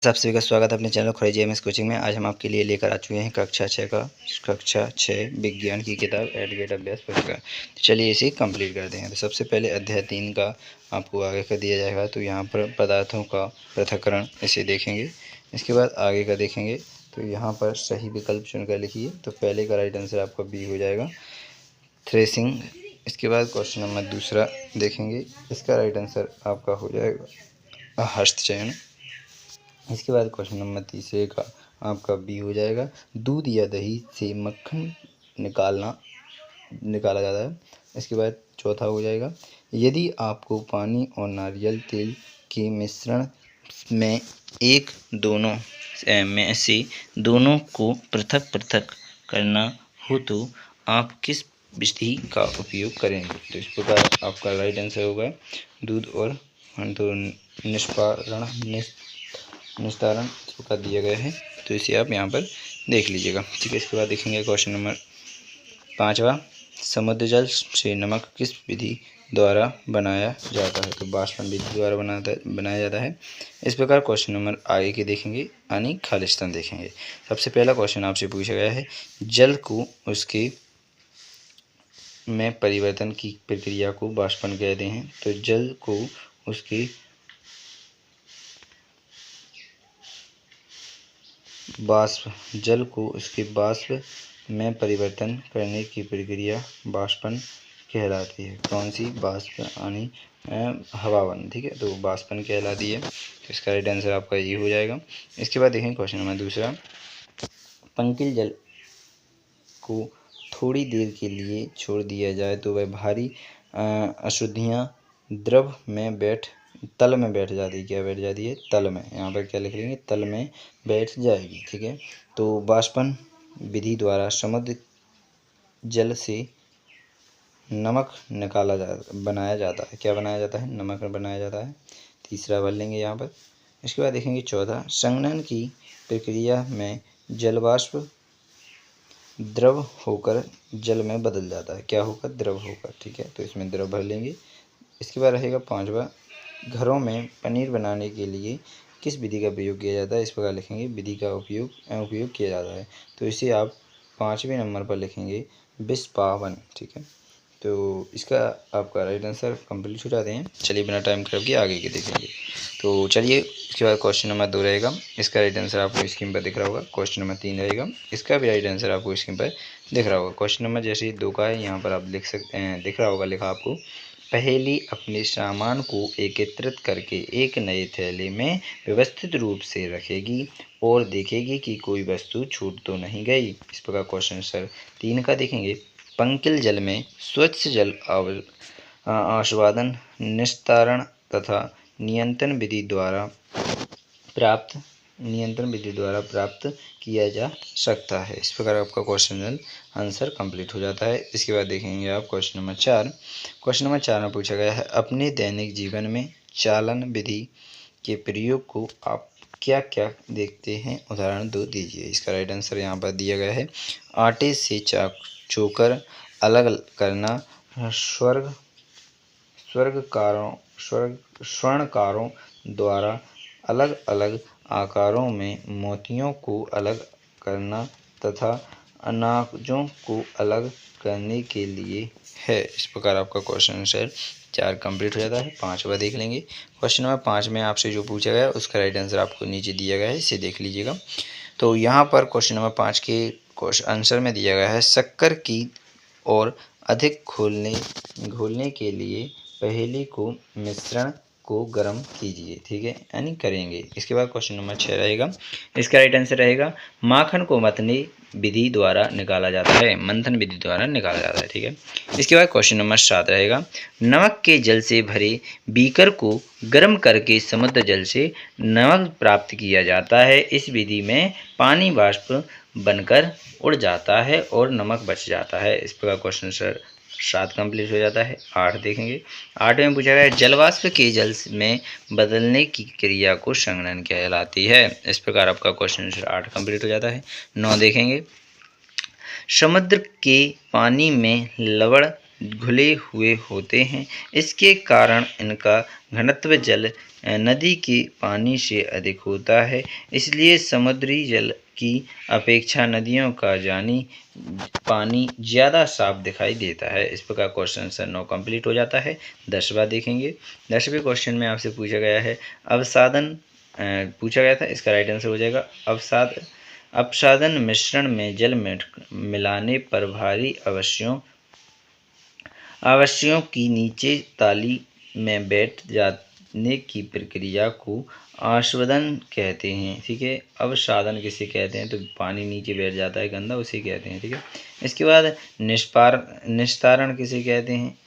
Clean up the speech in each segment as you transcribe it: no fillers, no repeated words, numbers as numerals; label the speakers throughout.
Speaker 1: आप सभी का स्वागत है अपने चैनल खरेजी एमएस कोचिंग में। आज हम आपके लिए लेकर आ चुके हैं कक्षा 6 विज्ञान की किताब एडगेट अभ्यास पुस्तिका। तो चलिए इसे कंप्लीट करते हैं। तो सबसे पहले अध्याय 3 का आपको आगे का दिया जाएगा। तो यहाँ पर पदार्थों का पृथक्करण इसे देखेंगे। इसके बाद आगे का देखेंगे। तो यहाँ पर सही विकल्प चुनकर लिखिए। तो पहले का राइट आंसर आपका बी हो जाएगा, थ्रेसिंग। इसके बाद क्वेश्चन नंबर दूसरा देखेंगे। इसका राइट आंसर आपका हो जाएगा हस्तचयन। इसके बाद क्वेश्चन नंबर तीसरे का आपका बी हो जाएगा, दूध या दही से मक्खन निकाला जाता है। इसके बाद चौथा हो जाएगा, यदि आपको पानी और नारियल तेल के मिश्रण में में से दोनों को पृथक पृथक करना हो तो आप किस विधि का उपयोग करेंगे। तो इस प्रकार आपका राइट आंसर होगा दूध और निस्तारण इस प्रकार दिया गया है। तो इसे आप यहाँ पर देख लीजिएगा, ठीक है। इसके बाद देखेंगे क्वेश्चन नंबर 5वां, समुद्र जल से नमक किस विधि द्वारा बनाया जाता है। तो वाष्पन विधि द्वारा बनाया जाता है। इस प्रकार क्वेश्चन नंबर आगे के देखेंगे, यानी खालिस्तान देखेंगे। सबसे पहला क्वेश्चन आपसे पूछा गया है, जल को उसके में परिवर्तन की प्रक्रिया को वाष्पन कहते हैं। तो जल को उसके वाष्प में परिवर्तन करने की प्रक्रिया वाष्पन कहलाती है। कौन सी? वाष्प यानी हवावन, ठीक है। तो वाष्पन कहलाती है। तो इसका राइट आंसर आपका ये हो जाएगा। इसके बाद देखें क्वेश्चन नंबर दूसरा, पंकिल जल को थोड़ी देर के लिए छोड़ दिया जाए तो वह भारी अशुद्धियाँ द्रव में तल में बैठ जाती है। क्या बैठ जाती है? तल में। यहाँ पर क्या लिख लेंगे? तल में बैठ जाएगी, ठीक है। तो वाष्पन विधि द्वारा समुद्र जल से नमक बनाया जाता है। क्या बनाया जाता है? नमक बनाया जाता है। तीसरा भर लेंगे यहाँ पर। इसके बाद देखेंगे चौथा, संघनन की प्रक्रिया में जलवाष्प द्रव होकर जल में बदल जाता है। क्या होकर? द्रव होकर, ठीक है। तो इसमें द्रव भर लेंगे। इसके बाद रहेगा 5वां, घरों में पनीर बनाने के लिए किस विधि का प्रयोग किया जाता है। इस प्रकार लिखेंगे, विधि का उपयोग किया जाता है। तो इसे आप 5वें नंबर पर लिखेंगे, विस्पावन, ठीक है। तो इसका आपका राइट आंसर कंप्लीट हो जाते हैं। चलिए बिना टाइम खराब किए आगे के देखेंगे। तो चलिए इसके बाद क्वेश्चन नंबर 2 रहेगा। इसका राइट आंसर आपको स्क्रीन पर दिख रहा होगा। क्वेश्चन नंबर 3 रहेगा। इसका भी राइट आंसर आपको स्क्रीन पर दिख रहा होगा। क्वेश्चन नंबर जैसे 2 का है, यहाँ पर आप लिख सकते हैं, दिख रहा होगा लिखा आपको, पहेली अपने सामान को एकत्रित करके एक नए थैले में व्यवस्थित रूप से रखेगी और देखेगी कि कोई वस्तु छूट तो नहीं गई। इस प्रकार क्वेश्चन सर 3 का देखेंगे, पंकिल जल में स्वच्छ जल आस्वादन, निस्तारण तथा नियंत्रण विधि द्वारा प्राप्त किया जा सकता है। इस प्रकार आपका क्वेश्चन आंसर कंप्लीट हो जाता है। इसके बाद देखेंगे आप क्वेश्चन नंबर 4। क्वेश्चन नंबर 4 में पूछा गया है, अपने दैनिक जीवन में चालन विधि के प्रयोग को आप क्या क्या देखते हैं, उदाहरण 2 दीजिए। इसका राइट आंसर यहाँ पर दिया गया है, आटे से चोकर अलग करना, स्वर्णकारों द्वारा अलग अलग आकारों में मोतियों को अलग करना तथा अनाजों को अलग करने के लिए है। इस प्रकार आपका क्वेश्चन आंसर 4 कंप्लीट हो जाता है। 5वां देख लेंगे। क्वेश्चन नंबर 5 में आपसे जो पूछा गया उसका राइट आंसर आपको नीचे दिया गया है, इसे देख लीजिएगा। तो यहाँ पर क्वेश्चन नंबर 5 के आंसर में दिया गया है, शक्कर की और अधिक घोलने के लिए पहेली को मिश्रण को गर्म कीजिए, ठीक है, यानी करेंगे। इसके बाद क्वेश्चन नंबर 6 रहेगा। इसका राइट आंसर रहेगा, माखन को मंथन विधि द्वारा निकाला जाता है, ठीक है। इसके बाद क्वेश्चन नंबर 7 रहेगा, नमक के जल से भरे बीकर को गर्म करके समुद्र जल से नमक प्राप्त किया जाता है। इस विधि में पानी वाष्प बनकर उड़ जाता है और नमक बच जाता है। इस प्रकार क्वेश्चन सर 7 कंप्लीट हो जाता है। 8 देखेंगे। 8 में पूछा गया है, जलवाष्प के जल में बदलने की क्रिया को संघनन कहलाती है। इस प्रकार आपका क्वेश्चन 8 कंप्लीट हो जाता है। 9 देखेंगे, समुद्र के पानी में लवण घुले हुए होते हैं। इसके कारण इनका घनत्व जल नदी के पानी से अधिक होता है, इसलिए समुद्री जल की अपेक्षा नदियों का पानी ज़्यादा साफ दिखाई देता है। इस प्रकार क्वेश्चन आंसर 9 कंप्लीट हो जाता है। 10वां देखेंगे। 10वें क्वेश्चन में आपसे पूछा गया है अवसादन पूछा गया था, इसका राइट आंसर हो जाएगा अपसादन मिश्रण में जल मिलाने पर भारी अवयवों की नीचे ताली में बैठ जाने की प्रक्रिया को आस्वादन कहते हैं। ठीक है, अवसादन किसे कहते हैं? तो पानी नीचे बैठ जाता है गंदा, उसे कहते हैं। ठीक है, इसके बाद निस्तारण किसे कहते हैं?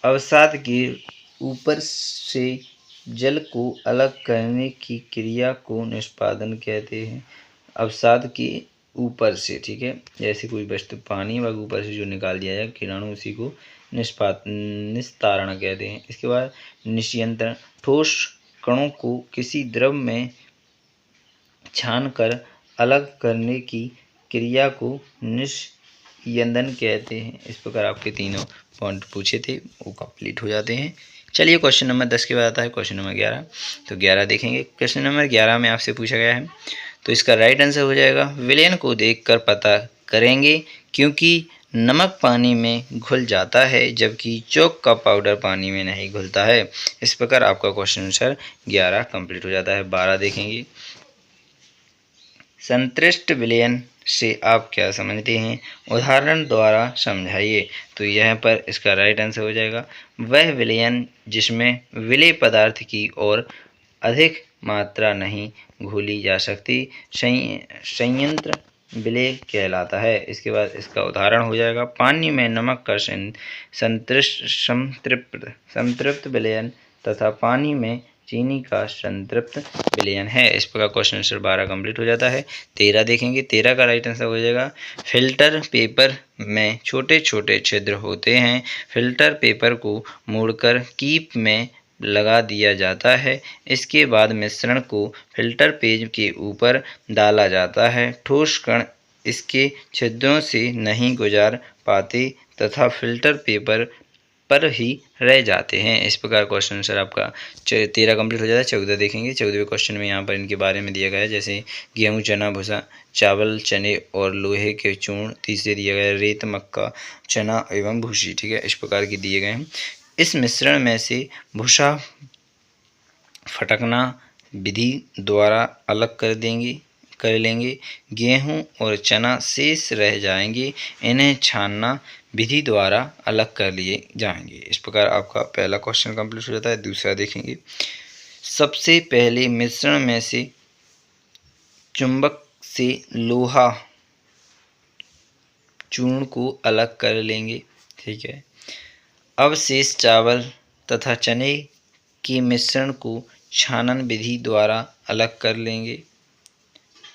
Speaker 1: अवसाद के ऊपर से जल को अलग करने की क्रिया को निष्पादन कहते हैं। अवसाद के ऊपर से, ठीक है, जैसे कोई वस्तु पानी व ऊपर से जो निकाल दिया जाए कीटाणु, उसी को निस्तारण कहते हैं। इसके बाद निस्यंत्रण, ठोस कणों को किसी द्रव में छानकर अलग करने की क्रिया को निस्यंदन कहते हैं। इस प्रकार आपके तीनों पॉइंट पूछे थे वो कंप्लीट हो जाते हैं। चलिए क्वेश्चन नंबर 10 के बाद आता है क्वेश्चन नंबर 11। तो 11 देखेंगे। क्वेश्चन नंबर 11 में आपसे पूछा गया है, तो इसका राइट आंसर हो जाएगा विलयन को देखकर पता करेंगे क्योंकि नमक पानी में घुल जाता है जबकि चौक का पाउडर पानी में नहीं घुलता है। इस प्रकार आपका क्वेश्चन आंसर 11 कंप्लीट हो जाता है। 12 देखेंगे। संतृष्ट विलयन से आप क्या समझते हैं? उदाहरण द्वारा समझाइए। तो यहाँ पर इसका राइट आंसर हो जाएगा वह विलयन जिसमें विलेय पदार्थ की और अधिक मात्रा नहीं घोली जा सकती संयंत्र विलेय कहलाता है। इसके बाद इसका उदाहरण हो जाएगा पानी में नमक का संतृप्त विलयन तथा पानी में चीनी का संतृप्त विलयन है। इस प्रकार क्वेश्चन आंसर 12 कंप्लीट हो जाता है। 13 देखेंगे। 13 का राइट आंसर हो जाएगा फिल्टर पेपर में छोटे छोटे छिद्र होते हैं। फिल्टर पेपर को मोड़कर कीप में लगा दिया जाता है। इसके बाद मिश्रण को फिल्टर पेज के ऊपर डाला जाता है। ठोस कण इसके छिद्रों से नहीं गुजार पाते तथा फिल्टर पेपर पर ही रह जाते हैं। इस प्रकार क्वेश्चन आंसर आपका 13 कंप्लीट हो जाता है। 14 देखेंगे। 14वें क्वेश्चन में यहाँ पर इनके बारे में दिया गया है, जैसे गेहूँ, चना, भूसा, चावल, चने और लोहे के चूर्ण। तीसरे दिया गया है रेत, मक्का, चना एवं भूसी। ठीक है, इस प्रकार के दिए गए हैं। इस मिश्रण में से भूसा फटकना विधि द्वारा अलग कर लेंगे। गेहूं और चना शेष रह जाएंगे, इन्हें छानना विधि द्वारा अलग कर लिए जाएंगे। इस प्रकार आपका पहला क्वेश्चन कंप्लीट हो जाता है। दूसरा देखेंगे। सबसे पहले मिश्रण में से चुंबक से लोहा चूर्ण को अलग कर लेंगे। ठीक है, अब शेष चावल तथा चने के मिश्रण को छानन विधि द्वारा अलग कर लेंगे।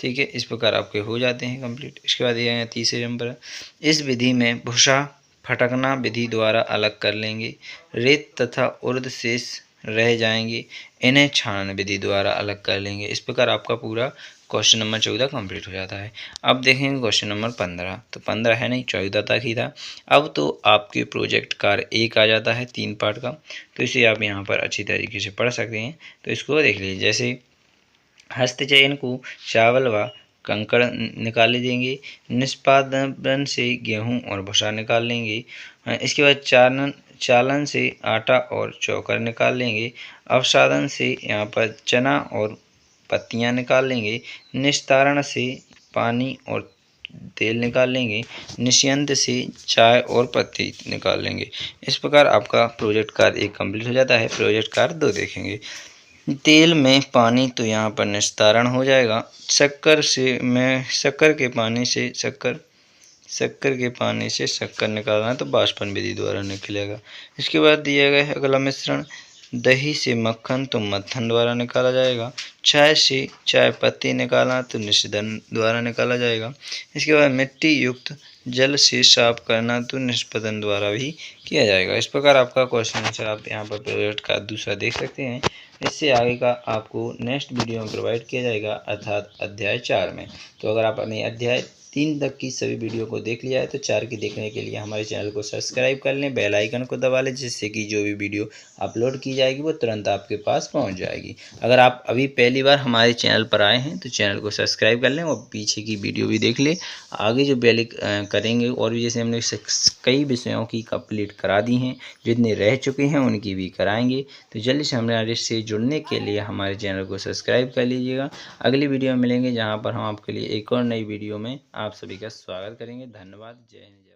Speaker 1: ठीक है, इस प्रकार आपके हो जाते हैं कंप्लीट। इसके बाद ये तीसरे नंबर, इस विधि में भूसा फटकना विधि द्वारा अलग कर लेंगे। रेत तथा उर्द शेष रह जाएंगे, इन्हें छानन विधि द्वारा अलग कर लेंगे। इस प्रकार आपका पूरा क्वेश्चन नंबर 14 कंप्लीट हो जाता है। अब देखेंगे क्वेश्चन नंबर 15। तो 15 है नहीं, 14 तक ही था। अब तो आपके प्रोजेक्ट कार्य 1 आ जाता है 3 पार्ट का, तो इसे आप यहाँ पर अच्छी तरीके से पढ़ सकते हैं। तो इसको देख लीजिए। जैसे हस्तचयन को चावल व कंकड़ निकाले देंगे। निष्पादन से गेहूं और भूसा निकाल लेंगे। इसके बाद चालन से आटा और चोकर निकाल लेंगे। अवसादन से यहाँ पर चना और पत्तियाँ निकाल लेंगे। निस्तारण से पानी और तेल निकाल लेंगे। निस्यंत से चाय और पत्ती निकाल लेंगे। इस प्रकार आपका प्रोजेक्ट कार्य 1 कंप्लीट हो जाता है। प्रोजेक्ट कार्य 2 देखेंगे। तेल में पानी तो यहाँ पर निस्तारण हो जाएगा। शक्कर के पानी से शक्कर निकालना है तो बाष्पन विधि द्वारा निकलेगा। इसके बाद दिया गया है अगला मिश्रण, दही से मक्खन तो मत्थन द्वारा निकाला जाएगा। चाय से चाय पत्ती निकालना तो निष्पदन द्वारा निकाला जाएगा। इसके बाद मिट्टी युक्त जल से साफ करना तो निष्पदन द्वारा भी किया जाएगा। इस प्रकार आपका क्वेश्चन आंसर आप यहाँ पर प्रोजेक्ट का दूसरा देख सकते हैं। इससे आगे का आपको नेक्स्ट वीडियो में प्रोवाइड किया जाएगा, अर्थात अध्याय 4 में। तो अगर आप अपने अध्याय 3 तक की सभी वीडियो को देख लिया है तो 4 की देखने के लिए हमारे चैनल को सब्सक्राइब कर लें, बेल आइकन को दबा लें, जिससे कि जो भी वीडियो अपलोड की जाएगी वो तुरंत आपके पास पहुंच जाएगी। अगर आप अभी पहली बार हमारे चैनल पर आए हैं तो चैनल को सब्सक्राइब कर लें और पीछे की वीडियो भी देख लें। आगे जो करेंगे और भी, जैसे हमने कई विषयों की कंप्लीट करा दी हैं, जितने रह चुके हैं उनकी भी कराएंगे। तो जल्दी से हमारे से जुड़ने के लिए हमारे चैनल को सब्सक्राइब कर लीजिएगा। अगली वीडियो में मिलेंगे, जहाँ पर हम आपके लिए एक और नई वीडियो में आप सभी का स्वागत करेंगे। धन्यवाद। जय हिंद।